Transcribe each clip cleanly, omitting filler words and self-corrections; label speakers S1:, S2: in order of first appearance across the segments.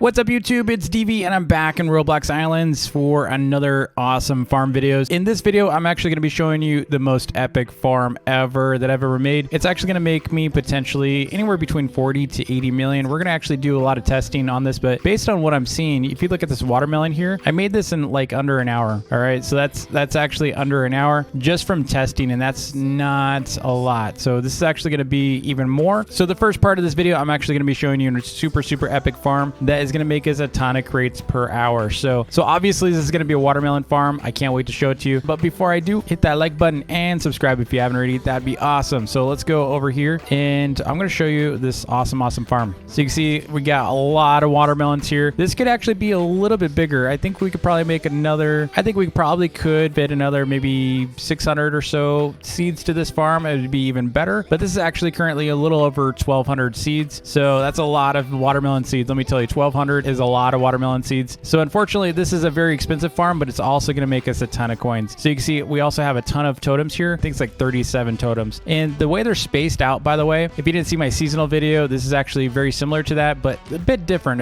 S1: What's up YouTube, it's DV and I'm back in Roblox Islands for another awesome farm videos. In this video, I'm actually going to be showing you the most epic farm ever that I've ever made. It's actually going to make me potentially anywhere between 40 to 80 million. We're going to actually do a lot of testing on this, but based on what I'm seeing, if you look at this watermelon here, I made this in like under an hour. All right, so that's actually under an hour just from testing, and that's not a lot. So this is actually going to be even more. So the first part of this video, I'm actually going to be showing you a super epic farm that is going to make us a ton of crates per hour. So obviously this is going to be a watermelon farm. I can't wait to show it to you. But before I do, hit that like button and subscribe if you haven't already. That'd be awesome. So let's go over here and I'm going to show you this awesome farm. So you can see we got a lot of watermelons here. This could actually be a little bit bigger. I think we could probably make another, I think we probably could fit another maybe 600 or so seeds to this farm. It would be even better. But this is actually currently a little over 1,200 seeds. So that's a lot of watermelon seeds. Let me tell you, 1,200 is a lot of watermelon seeds. So unfortunately, this is a very expensive farm, but it's also going to make us a ton of coins. So you can see we also have a ton of totems here. I think it's like 37 totems. And the way they're spaced out, by the way, if you didn't see my seasonal video, this is actually very similar to that, but a bit different.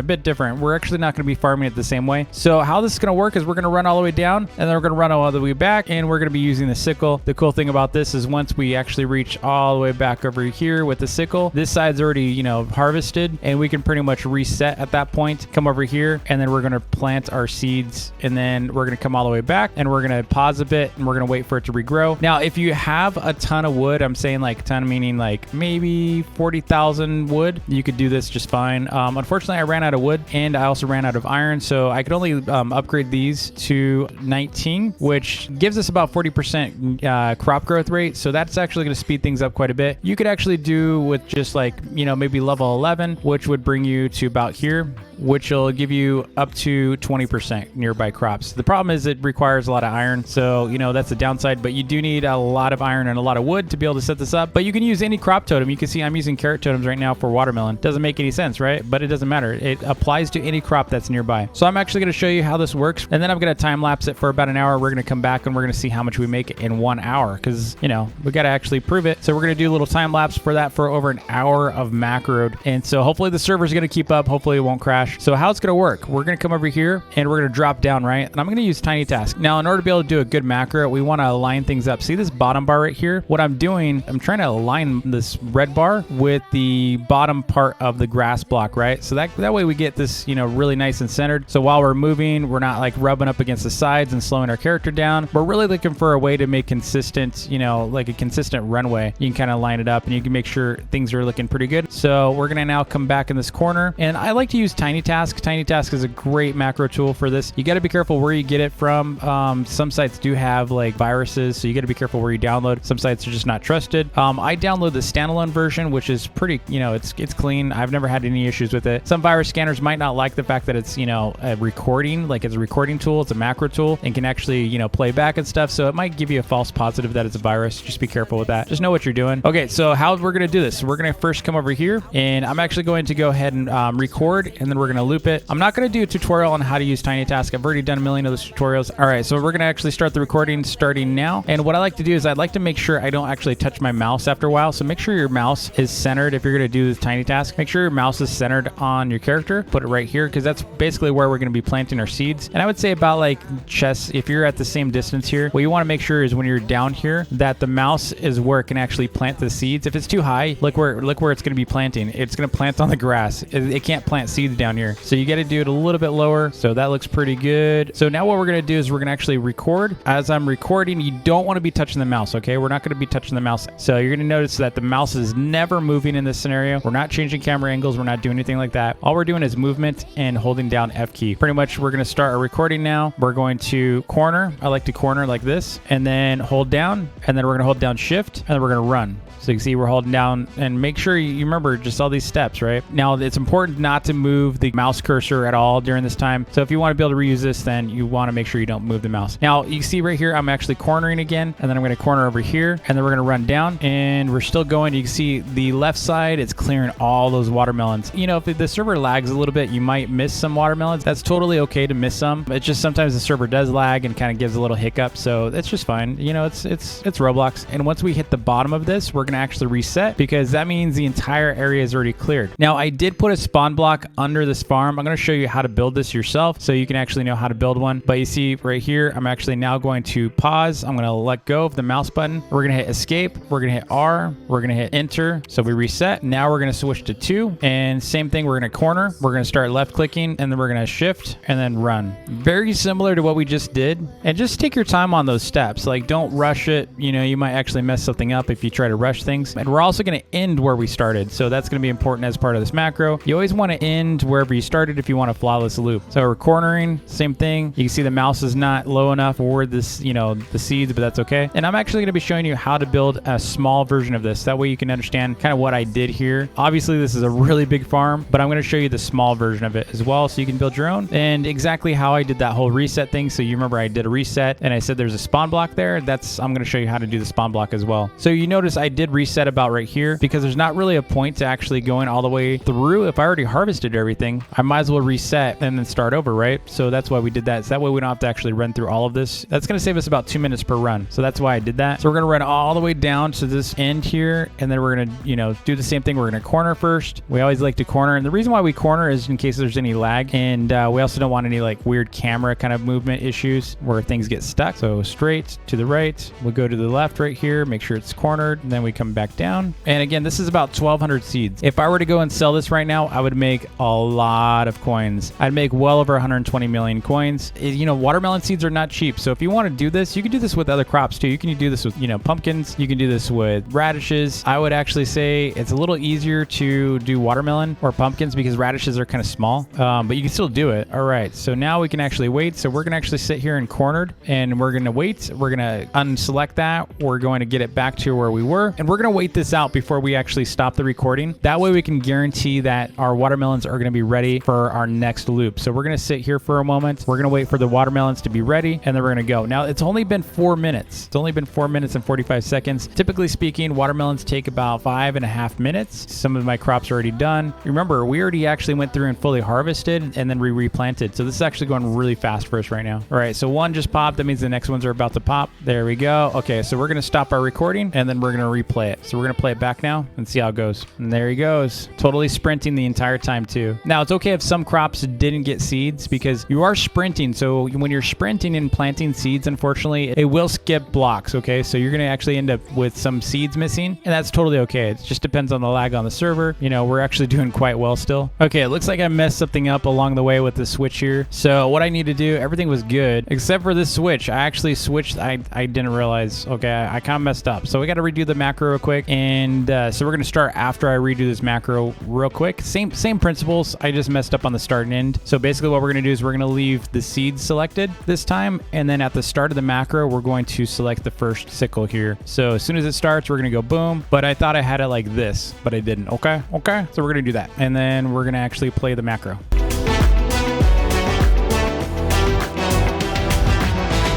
S1: We're actually not going to be farming it the same way. So how this is going to work is we're going to run all the way down and then we're going to run all the way back, and we're going to be using the sickle. The cool thing about this is once we actually reach all the way back over here with the sickle, this side's already, harvested, and we can pretty much reset at that point. Come over here, and then we're going to plant our seeds, and then we're going to come all the way back, and we're going to pause a bit, and we're going to wait for it to regrow. Now, if you have a ton of wood, I'm saying like a ton, meaning like maybe 40,000 wood, you could do this just fine. Unfortunately, I ran out of wood, and I also ran out of iron, so I could only upgrade these to 19, which gives us about 40% crop growth rate, so that's actually going to speed things up quite a bit. You could actually do with just like, maybe level 11, which would bring you to about here, which will give you up to 20% nearby crops. The problem is it requires a lot of iron, so that's the downside, but you do need a lot of iron and a lot of wood to be able to set this up. But you can use any crop totem. You can see I'm using carrot totems right now for watermelon. Doesn't make any sense, right? But it doesn't matter. It applies to any crop that's nearby. So I'm actually going to show you how this works, and then I'm going to time lapse it for about an hour. We're going to come back and we're going to see how much we make in 1 hour, because we got to actually prove it. So we're going to do a little time lapse for that for over an hour of macroed, and so hopefully the server's going to keep up. Hopefully it won't crash. So how it's going to work, we're going to come over here and we're going to drop down, right? And I'm going to use tiny task. Now, in order to be able to do a good macro, we want to align things up. See this bottom bar right here? What I'm doing, I'm trying to align this red bar with the bottom part of the grass block, right? So that way we get this, really nice and centered. So while we're moving, we're not like rubbing up against the sides and slowing our character down. We're really looking for a way to make consistent, like a consistent runway. You can kind of line it up and you can make sure things are looking pretty good. So we're going to now come back in this corner, and I like to use tiny task. Tiny task is a great macro tool for this. You got to be careful where you get it from. Some sites do have like viruses, so you got to be careful where you download. Some sites are just not trusted. I download the standalone version, which is pretty, it's clean. I've never had any issues with it. Some virus scanners might not like the fact that it's, a recording, like it's a recording tool. It's a macro tool and can actually, play back and stuff. So it might give you a false positive that it's a virus. Just be careful with that. Just know what you're doing. Okay, so how we're going to do this? We're going to first come over here, and I'm actually going to go ahead and record, and then we're going to loop it. I'm not going to do a tutorial on how to use tiny task. I've already done a million of those tutorials. All right, so we're going to actually start the recording starting now. And what I like to do is I'd like to make sure I don't actually touch my mouse after a while. So make sure your mouse is centered. If you're going to do this tiny task, make sure your mouse is centered on your character. Put it right here, because that's basically where we're going to be planting our seeds. And I would say about like chest, if you're at the same distance here, what you want to make sure is when you're down here that the mouse is where it can actually plant the seeds. If it's too high, look where it's going to be planting. It's going to plant on the grass. It can't plant seeds down here. So you got to do it a little bit lower. So that looks pretty good. So now what we're going to do is we're going to actually record. As I'm recording, you don't want to be touching the mouse, okay? We're not going to be touching the mouse. So you're going to notice that the mouse is never moving in this scenario. We're not changing camera angles. We're not doing anything like that. All we're doing is movement and holding down F key. Pretty much we're going to start our recording now. We're going to corner. I like to corner like this, and then hold down, and then we're going to hold down shift, and then we're going to run. So you can see we're holding down, and make sure you remember just all these steps, right? Now, it's important not to move the mouse cursor at all during this time. So if you want to be able to reuse this, then you want to make sure you don't move the mouse. Now, you see right here, I'm actually cornering again, and then I'm going to corner over here, and then we're going to run down, and we're still going. You can see the left side is clearing all those watermelons. If the server lags a little bit, you might miss some watermelons. That's totally okay to miss some. It's just sometimes the server does lag and kind of gives a little hiccup, so that's just fine. It's Roblox. And once we hit the bottom of this, we're going to actually reset because that means the entire area is already cleared. Now, I did put a spawn block under this farm. I'm going to show you how to build this yourself so you can actually know how to build one. But you see right here, I'm actually now going to pause. I'm going to let go of the mouse button. We're going to hit escape. We're going to hit R. We're going to hit enter. So we reset. Now we're going to switch to 2. And same thing, we're going to corner. We're going to start left clicking and then we're going to shift and then run. Very similar to what we just did. And just take your time on those steps. Like, don't rush it. You know, you might actually mess something up if you try to rush things. And we're also going to end where we started. So that's going to be important as part of this macro. You always want to end wherever you started if you want a flawless loop. So we're cornering, same thing. You can see the mouse is not low enough for this, you know, the seeds, but that's okay. And I'm actually going to be showing you how to build a small version of this. That way you can understand kind of what I did here. Obviously, this is a really big farm, but I'm going to show you the small version of it as well so you can build your own and exactly how I did that whole reset thing. So you remember I did a reset and I said there's a spawn block there. I'm going to show you how to do the spawn block as well. So you notice I did reset about right here because there's not really a point to actually going all the way through. If I already harvested everything, I might as well reset and then start over, right? So that's why we did that. So that way we don't have to actually run through all of this. That's going to save us about 2 minutes per run. So that's why I did that. So we're going to run all the way down to this end here. And then we're going to, you know, do the same thing. We're going to corner first. We always like to corner. And the reason why we corner is in case there's any lag. And we also don't want any like weird camera kind of movement issues where things get stuck. So straight to the right, we'll go to the left right here, make sure it's cornered. And then we come back down. And again, this is about 1,200 seeds. If I were to go and sell this right now, I would make a lot of coins. I'd make well over 120 million coins. You know, watermelon seeds are not cheap. So if you want to do this, you can do this with other crops too. You can do this with, you know, pumpkins. You can do this with radishes. I would actually say it's a little easier to do watermelon or pumpkins because radishes are kind of small, but you can still do it. All right. So now we can actually wait. So we're going to actually sit here in cornered and we're going to wait. We're going to unselect that. We're going to get it back to where we were. And we're going to wait this out before we actually stop the recording. That way we can guarantee that our watermelons are going to be ready for our next loop. So we're going to sit here for a moment. We're going to wait for the watermelons to be ready and then we're going to go. Now it's only been 4 minutes. It's only been 4 minutes and 45 seconds. Typically speaking, watermelons take about 5.5 minutes. Some of my crops are already done. Remember, we already actually went through and fully harvested and then we replanted. So this is actually going really fast for us right now. All right. So one just popped. That means the next ones are about to pop. There we go. Okay. So we're going to stop our recording and then we're going to replay it. So we're going to play it back now and see how it goes. And there he goes. Totally sprinting the entire time too. Now it's okay if some crops didn't get seeds because you are sprinting. So when you're sprinting and planting seeds, unfortunately, it will skip blocks. Okay. So you're going to actually end up with some seeds missing and that's totally okay. It just depends on the lag on the server. You know, we're actually doing quite well still. Okay. It looks like I messed something up along the way with the switch here. So what I need to do, everything was good except for this switch. I actually switched. I didn't realize. Okay. I kind of messed up. So we got to redo the macro real quick. And so we're going to start after I redo this macro real quick. Same principles. I just messed up on the start and end. So basically what we're going to do is we're going to leave the seeds selected this time. And then at the start of the macro, we're going to select the first sickle here. So as soon as it starts, we're going to go boom. But I thought I had it like this, but I didn't. Okay. Okay. So we're going to do that. And then we're going to actually play the macro.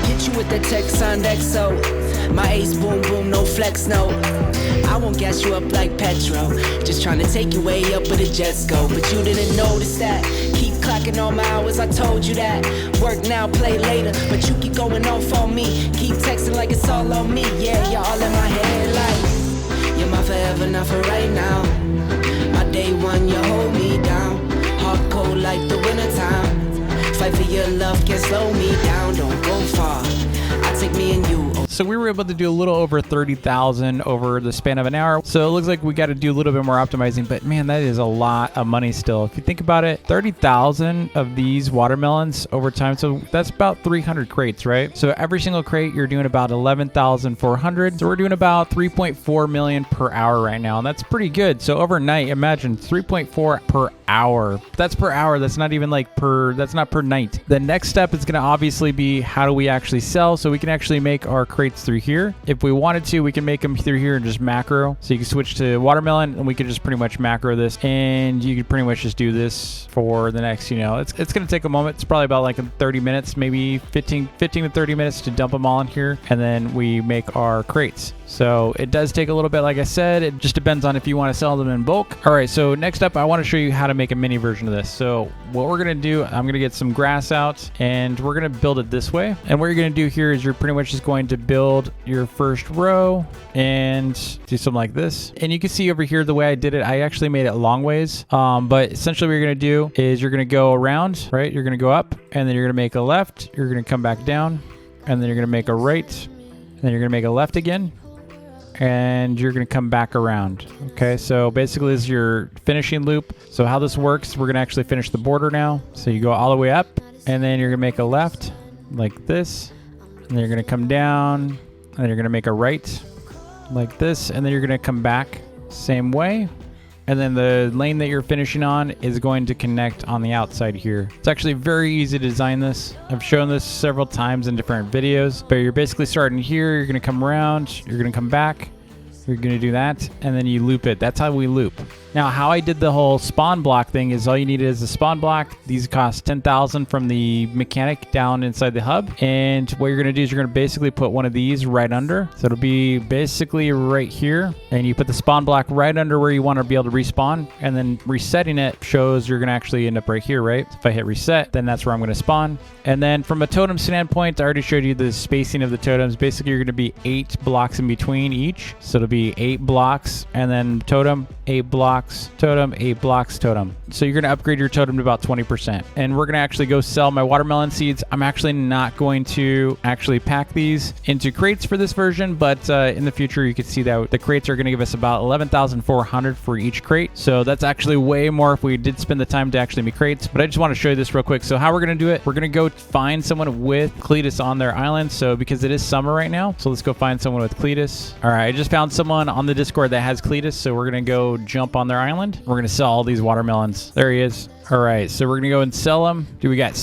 S2: Hit you with the text on XO. My ace boom boom, no flex, no. I won't gas you up like petrol. Just trying to take you way up where the jets go. But you didn't notice that. Keep clocking all my hours, I told you that. Work now, play later. But you keep going off on me. Keep texting like it's all on me. Yeah, you're all in my head like you're my forever, not for right now. My day one, you hold me down. Hard cold like the wintertime. Fight for your love, can't slow me down. Don't go far, I take me and you.
S1: So we were able to do a little over 30,000 over the span of an hour. So it looks like we got to do a little bit more optimizing, but man, that is a lot of money still. If you think about it, 30,000 of these watermelons over time. So that's about 300 crates, right? So every single crate, you're doing about 11,400. So we're doing about 3.4 million per hour right now. And that's pretty good. So overnight, imagine 3.4 per hour. That's per hour. That's not even like that's not per night. The next step is going to obviously be how do we actually sell? So we can actually make our crates through here. If we wanted to, we can make them through here and just macro. So you can switch to watermelon and we could just pretty much macro this and you could pretty much just do this for the next, you know, it's going to take a moment. It's probably about like 30 minutes, maybe 15 to 30 minutes to dump them all in here. And then we make our crates. So it does take a little bit, like I said, it just depends on if you want to sell them in bulk. All right, so next up, I want to show you how to make a mini version of this. So what we're going to do, I'm going to get some grass out and we're going to build it this way. And what you're going to do here is you're pretty much just going to build build your first row and do something like this. And you can see over here the way I did it, I actually made it long ways. But essentially what you're gonna do is you're gonna go around, right? You're gonna go up and then you're gonna make a left. You're gonna come back down and then you're gonna make a right. And then you're gonna make a left again. And you're gonna come back around. Okay, so basically this is your finishing loop. So how this works, we're gonna actually finish the border now. So you go all the way up and then you're gonna make a left like this. And then you're gonna come down and then you're gonna make a right like this. And then you're gonna come back same way. And then the lane that you're finishing on is going to connect on the outside here. It's actually very easy to design this. I've shown this several times in different videos, but you're basically starting here. You're going to come around, you're going to come back, you're going to do that, and then you loop it. That's how we loop. Now, how I did the whole spawn block thing is all you need is a spawn block. These cost 10,000 from the mechanic down inside the hub. And what you're going to do is you're going to basically put one of these right under. So it'll be basically right here. And you put the spawn block right under where you want to be able to respawn. And then resetting it shows you're going to actually end up right here, right? So if I hit reset, then that's where I'm going to spawn. And then from a totem standpoint, I already showed you the spacing of the totems. Basically, you're going to be 8 blocks in between each. So it'll be 8 blocks and then totem, 8 blocks, totem, 8 blocks, totem. So you're going to upgrade your totem to about 20%. And we're going to actually go sell my watermelon seeds. I'm actually not going to actually pack these into crates for this version, but in the future, you can see that the crates are going to give us about 11,400 for each crate. So that's actually way more if we did spend the time to actually make crates. But I just want to show you this real quick. So how we're going to do it, we're going to go find someone with Cletus on their island. So because it is summer right now, so let's go find someone with Cletus. All right, I just found someone on the Discord that has Cletus. So we're going to go jump on their island. We're going to sell all these watermelons. There he is. All right, so we're gonna go and sell them. Dude, we got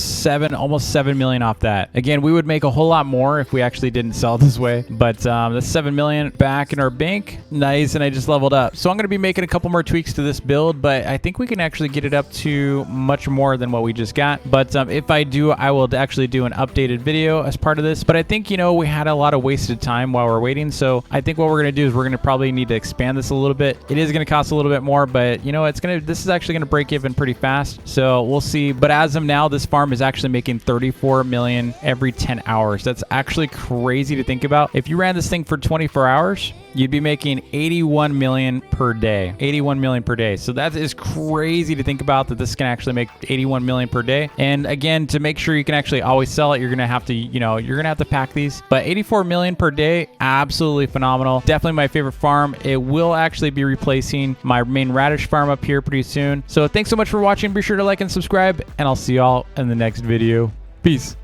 S1: almost 7 million off that. Again, we would make a whole lot more if we actually didn't sell this way, but that's 7 million back in our bank. Nice, and I just leveled up. So I'm gonna be making a couple more tweaks to this build, but I think we can actually get it up to much more than what we just got. But if I do, I will actually do an updated video as part of this. But I think, you know, we had a lot of wasted time while we're waiting. So I think what we're gonna do is we're gonna probably need to expand this a little bit. It is gonna cost a little bit more, but you know, this is actually gonna break even pretty fast. So we'll see. But as of now, this farm is actually making 34 million every 10 hours. That's actually crazy to think about. If you ran this thing for 24 hours, you'd be making 81 million per day. 81 million per day. So that is crazy to think about, that this can actually make 81 million per day. And again, to make sure you can actually always sell it, you're going to have to, you know, you're going to have to pack these. But 84 million per day, absolutely phenomenal. Definitely my favorite farm. It will actually be replacing my main radish farm up here pretty soon. So thanks so much for watching. Be sure to like and subscribe, and I'll see y'all in the next video. Peace.